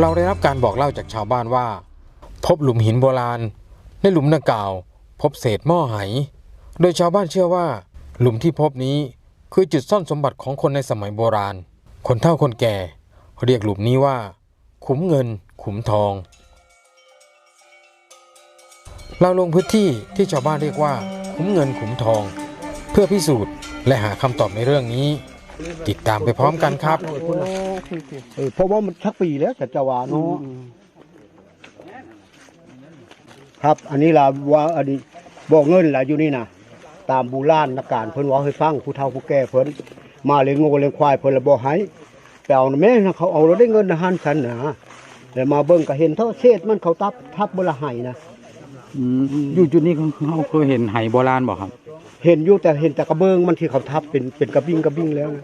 เราได้รับการบอกเล่าจากชาวบ้านว่าพบหลุมหินโบราณในหลุมดังกล่าวพบเศษหม้อไหโดยชาวบ้านเชื่อว่าหลุมที่พบนี้คือจุดซ่อนสมบัติของคนในสมัยโบราณคนเฒ่าคนแก่เรียกหลุมนี้ว่าขุมเงินขุมทองเราลงพื้นที่ที่ชาวบ้านเรียกว่าขุมเงินขุมทองเพื่อพิสูจน์และหาคำตอบในเรื่องนี้ติดตามไปพร้อมกันครับเพราะว่ามันชักปีแล้วจะว่าเนาะครับอันนี้ล่ะว่าอันนี้บอกเงินล่ะอยู่นี่นะตามโบราณการเพิ่นว่าให้ฟังผู้เฒ่าผู้แก่เพิ่นมาเลี้ยงงูเลี้ยงควายเพิ่นละบ่ให้ไปเอาแม่เขาเอาแล้วได้เงินหันฉันนะแล้วมาเบิ่งก็เห็นเท่าเศษมันเขาทับบ่ละให้นะอยู่จุดนี้เขาเคยเห็นไหโบราณบ่ครับเห็นอยู่แต่เห็นแต่กระเบื้องมันที่เขาทับเป็นกระบิ้งแล้วนะ